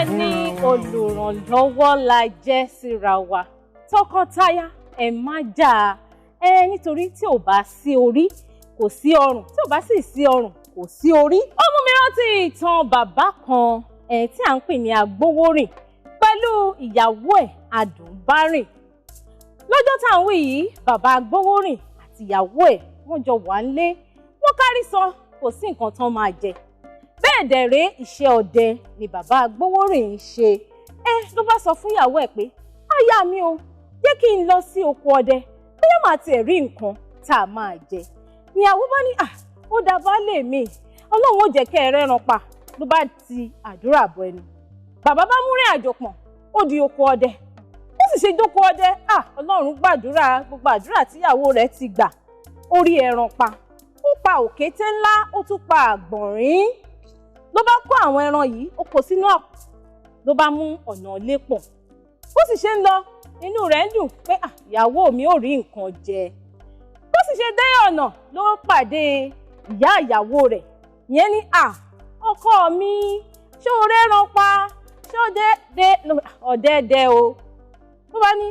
Ní olùrànlọ́wọ́ la jẹ́ síra wa tọkọtaya ẹ má jà nítorí tí ò bá sí orí kò sí ọrùn tí ò bá sì sí ọrùn kò sí orí. Ó mú mi rántí ìtàn bàbá kan tí à ń pè ní Agbowórin pẹ̀lú ìyàwó ẹ̀ Adùnbárìn. Lọ́jọ́ tá à ń wí yìí bàbá Agbowórin àti ìyàwó ẹ̀ wọ́n jọ wà nílé wọ́n kárí sọ kò sí nǹkan tán máa jẹ. Bẹ́ẹ̀ dẹ̀rẹ́ iṣẹ́ ọdẹ ni bàbá Agbowórin ń ṣe. Ló bá sọ fún ìyàwó ẹ̀ pé aya mi o jẹ́ kí n lọ sí oko ọdẹ bóyá màá tiẹ̀ rí nǹkan tá a máa jẹ. Ìyàwó bá ní ó dá baálé mi Ọlọ́run ó jẹ́ kẹ́ ẹ rẹ́ran pa. Ló bá ti àdúrà bọ ẹnu. Bàbá bá mú rìn àjò pọ̀n ó di oko ọdẹ. Ó sì ṣe dóko ọdẹ Ọlọ́run gbàdúrà gbogbo àdúrà tíyàwó rẹ̀ ti gbà. Ó rí ẹran pa. Ó pa òkété ńlá ó tún pa àgbọ̀nrín. Ló bá kó àwọn ẹran yìí ó kó sínú àpò ló bá mú ọ̀nà ilé pọ̀n. Bó sì ṣe ń lọ inú rẹ̀ ń dùn pé ìyàwó mi ò rí nǹkan jẹ. Bó sì ṣe dé ọ̀nà ló pàdé ìyá ìyàwó rẹ̀ ìyẹn ní ọkọ mi ṣé o rẹ́ran pa ṣé ọ̀dẹ́dẹ́ o. Ló bá ní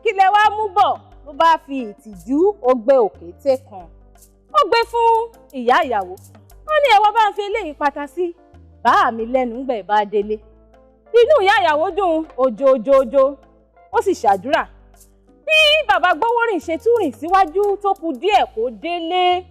kí lẹ wá mú bọ̀. Ló bá fi ìtìjú ó gbé òkété kan ó gbé fún ìyá ìyàwó. Wọ́n ní ẹ wá bá ń fi eléyìí pata sí bàá mi lẹ́nu ńgbà ẹ̀ bá délé. Inú ìyá ìyàwó dùn ojoojoojo ó sì ṣàdúrà. Bí bàbá Agbowórin ṣe tún rìn síwájú tó kù díẹ̀ kó délé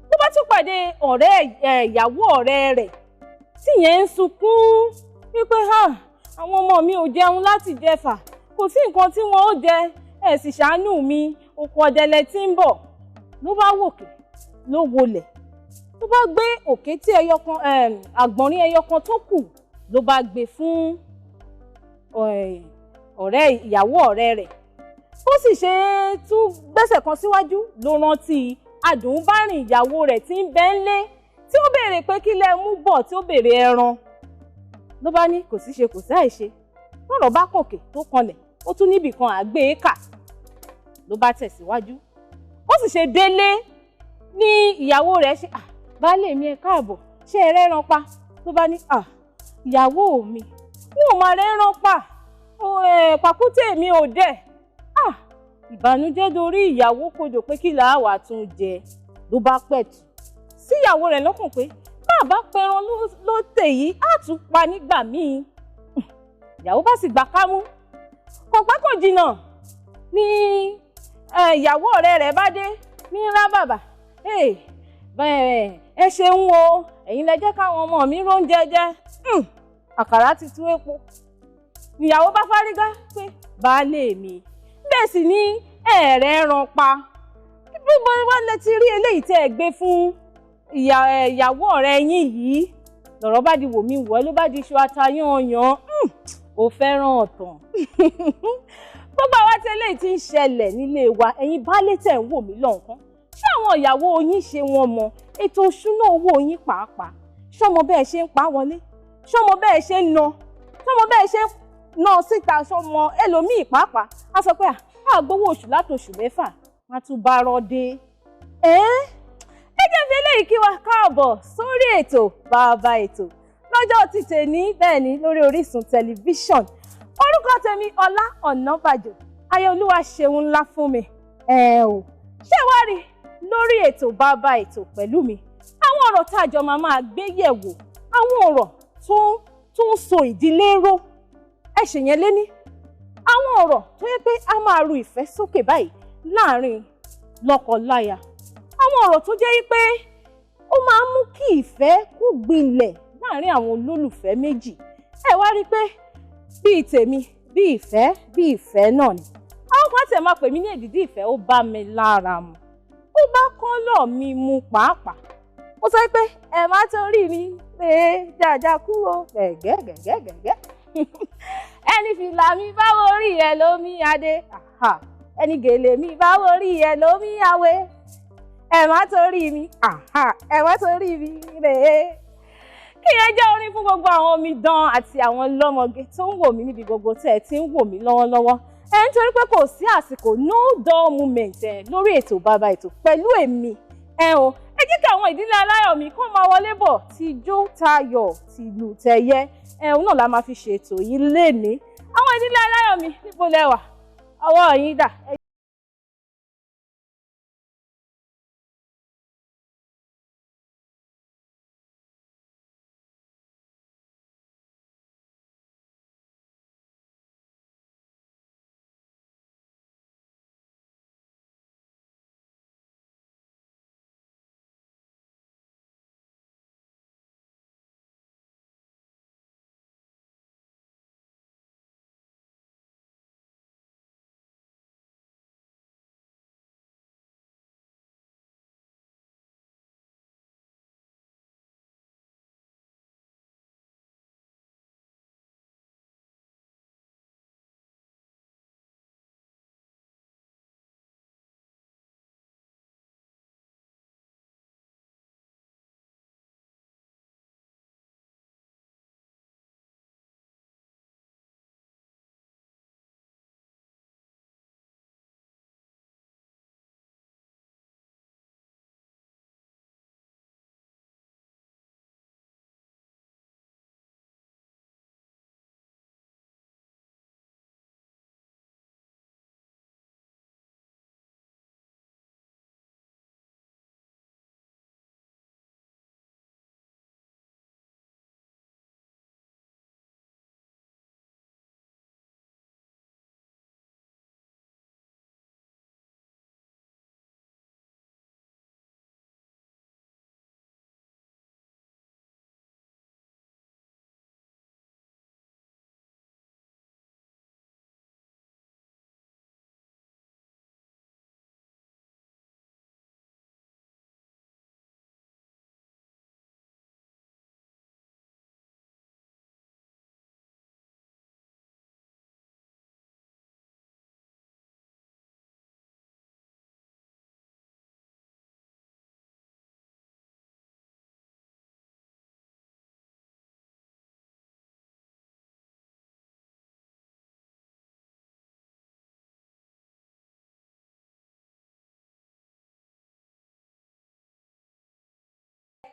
ló bá tún pàdé ọ̀rẹ́ ìyàwó ọ̀rẹ́ rẹ̀ tíyẹn ń sunkún wípé àwọn ọmọ mi ò jẹun láti jẹfà kò sí nǹkan tí wọn ó jẹ ẹ sì ṣàánú mi oko ọdẹlẹ tí ń bọ̀. Ló bá wòkè ló wolẹ̀ ló bá gbé òkété ẹyọkan àgbọ̀nrín ẹyọkan tó kù ló bá gbé fún ọ̀rẹ́ ìyàwó ọ̀rẹ́ rẹ̀. Ó sì ṣe tún gbẹ́sẹ̀ kan síwájú ló rántí Adùnbárìn ìyàwó rẹ̀ tí ń bẹ ńlé tí ó béèrè pé kí lẹ mú bọ̀ tí ó béèrè ẹran. Ló bá ní kò sí ṣe kò sáì ṣe lọ́rọ̀ bá kòkè tó kanlẹ̀ ó tún níbì kan àgbé kà ló bá tẹ̀síwájú. Ó sì ṣe délé ní ìyàwó rẹ̀ ṣe baálé mi ẹ káàbọ̀ ṣé ẹ rẹ́ran pa. Ló bá ní ìyàwó mi wọn ò máa rẹ́ran pa pàkúté mi ò dẹ̀. Ìbànújẹ́ dorí ìyàwó kodò pé kí làá wà tún jẹ. Ló bá pẹ̀tù sí ìyàwó rẹ̀ lọ́kàn pé bàbá pẹran ló tè yìí á tún pa nígbà míì. Ìyàwó bá sì gbà kámú kò pẹ́ kò jìnnà ní ìyàwó ọ̀rẹ́ rẹ̀ bá dé ní rábàbà. Ẹ ṣeun o ẹ̀yin lẹ jẹ́ káwọn ọmọ mi róúnjẹ jẹ àkàrà ti tú epo. Ìyàwó bá fárígá pé baálé mi bẹ́ẹ̀ sì ní ẹ̀rẹ̀ ẹran pa gbogbo wa lẹ ti rí eléyìí tẹ́ ẹ gbé fún ìyàwó ọ̀rẹ́ yín yìí. Lọ̀rọ̀ bá di wò mí wọ́ ló bá di iṣu atayanyan ò fẹ́ràn ọ̀tàn. Gbogbo àwa tí eléyìí ti ń ṣẹlẹ̀ nílé wa ẹ̀yin baálé tẹ̀ ń wò mí lọ́nkán ṣé àwọn ìyàwó yín ṣe wọn mọ ètò ìṣúná owó yín pàápàá ṣọmọ bẹ́ẹ̀ ṣe ń pa wọlé ṣọmọ bẹ́ẹ̀ ṣe ń ná ṣọmọ bẹ́ẹ̀ ṣe ń ná síta ṣọmọ ẹlòmíì pàápàá á sọ pé àgbowó oṣù látòṣù mẹ́fà wọn tún bá rọ́dé. Ẹ jẹ́ fi eléyìí kí wa káàbọ̀ sórí ètò bàbá ètò lọ́jọ́ ti tèmi bẹ́ẹ̀ ni lórí Orísun tẹlifíṣọ̀n. Orúkọ tèmi Ọlá Ọ̀nàbàjò ayéolúwa ṣeun ńlá fún mi. Ṣé wá rí lórí ètò bàbá ètò pẹ̀lú mi àwọn ọ̀rọ̀ tá a jọ máa gbé yẹ̀wò àwọn ọ̀rọ̀ tó ń so ìdílé ró ṣèyẹn lé ní àwọn ọ̀rọ̀ tó yẹ pé a máa ru ìfẹ́ sókè báyìí láàrin lọ́kọ-láya àwọn ọ̀rọ̀ tó jẹ́ pé ó máa ń mú kí ìfẹ́ kó gbilẹ̀ láàrin àwọn olólùfẹ́ méjì. Ẹ wá rí pé bíi tèmi bí ìfẹ́ náà ni àwọn kan tẹ̀ máa pè mí ní èdìdí ìfẹ́ ó bá mi lára mu ó bá kọ́lọ̀ mi mu pàápàá. Ó sọ pé ẹ má torí mi pé dáadáa kúrò gẹ́gẹ́gẹ́gẹ́gẹ́ ẹni fìlà mi báwo rí ẹ lómi adé ẹni gèlè mi báwo rí ẹ lómi àwé ẹ má torí mi ẹ má torí mi rèé. Kí yẹn jẹ́ orin fún gbogbo àwọn omidan àti àwọn lọ́mọge tó ń wò mí níbi gbogbo tẹ́ ẹ ti ń wò mí lọ́wọ́lọ́wọ́. Nítorí pé kò sí àsìkò no dull moment lórí ètò bàbá ètò pẹ̀lú èmi ẹ jẹ́ kí àwọn ìdílé aláyọ̀ mi kó máa wọlé bọ̀ tijó tayọ̀ tìlù tẹ̀yẹ òun náà la máa fi ṣètò yìí lénìí. Àwọn ìdílé Aláyọ̀mí níbo lẹ wà? Ọwọ́ yín dà.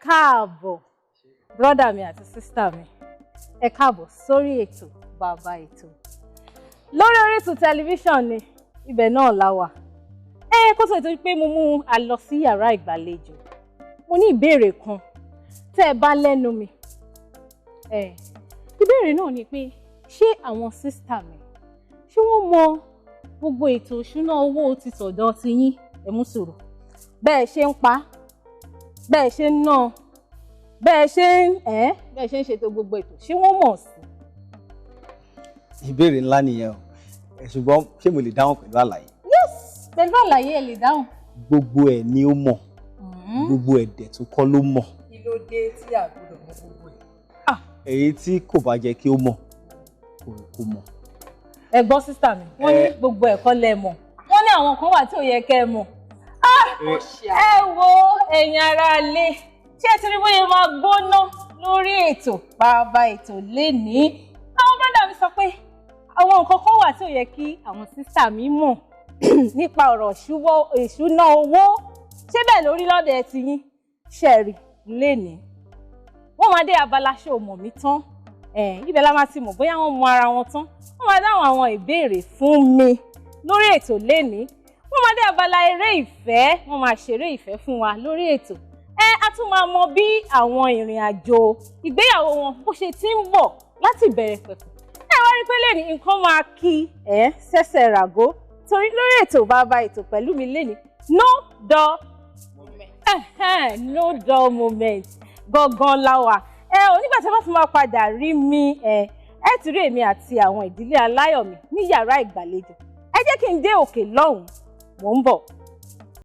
Káàbọ̀ brother mi àti sister mi, ẹ káàbọ̀ sórí ètò bàbá ètò lórí Orísun tẹlifíṣàn ni ibẹ̀ náà la wà. Kó tó ètò pé mo mú a lọ sí yàrá ìgbàlejò, mo ní ìbéèrè kan tẹ́ ẹ bá lẹ́nu mi. Ìbéèrè náà ni pé ṣé àwọn sister mi ṣé wọ́n mọ gbogbo ètò ìṣúná owó ti tọ̀dọ̀ ti yín? Ẹ mú sùúrù, bẹ́ẹ̀ ṣe ń pa, bẹ́ẹ̀ ṣe ń ná, bẹ́ẹ̀ ṣe ń ṣètò gbogbo ètò, ṣé wọ́n mọ̀ sí? Ìbéèrè ńlá nìyẹn o, ṣùgbọ́n ṣé mo lè dáhùn pẹ̀lú àlàyé? Yes, pẹ̀lú àlàyé ẹ lè dáhùn. Gbogbo ẹ̀ ni ó mọ̀, gbogbo ẹ̀dẹ̀ tó kọ́ ló mọ̀. Kí ló dé tí a gbọ́dọ̀ mọ̀ gbogbo ẹ̀? Èyí tí kò bá jẹ́ kí ó mọ̀ kò mọ̀. Ẹ gbọ́ sísà mi, wọ́n ní gbogbo ẹ̀kọ́ lẹ mọ̀, wọ́n ní àwọn kan wà tí ò yẹ kẹ́ ẹ mọ̀. Ẹ wo ẹ̀yin ará ilé, ṣé ẹ ti rí bóyá máa gbóná lórí ètò bàbá ètò lénìí? Àwọn brọ́dà mi sọ pé àwọn nǹkan kan wà tí ò yẹ kí àwọn sísà mi mọ̀ nípa ọ̀rọ̀ ìṣúná owó. Ṣé bẹ́ẹ̀ lórí lọ́dọ̀ ti yín? Ṣẹ̀rí lénìí wọ́n máa dé abala ṣé o mọ̀ mí tán, ibẹ̀ la máa ti mọ̀ bóyá wọ́n mọ ara wọn tán. Wọ́n máa dáhùn àwọn ìbéèrè fún mi lórí ètò lénìí. Wọ́n máa dé abala eré ìfẹ́, wọ́n máa ṣeré ìfẹ́ fún wa lórí ètò. A tún máa mọ bí àwọn ìrìn àjò ìgbéyàwó wọn bó ṣe ti ń bọ̀ láti bẹ̀rẹ̀ pẹ̀pẹ̀. Wá rí pé lénìí nǹkan máa kí ṣẹ̀ṣẹ̀ ràgó torí lórí ètò bàbá ètò pẹ̀lú mi lénìí no dull moment gangan la wà. Nígbà tí wọ́n fi máa padà rí mi ẹ ti rí èmi àti àwọn ìdílé Aláyọ̀mí ní yàrá ìgbàlejò. Ẹ jẹ́ kí n dé òkè lọ́hùn-ún, mò ń bọ̀.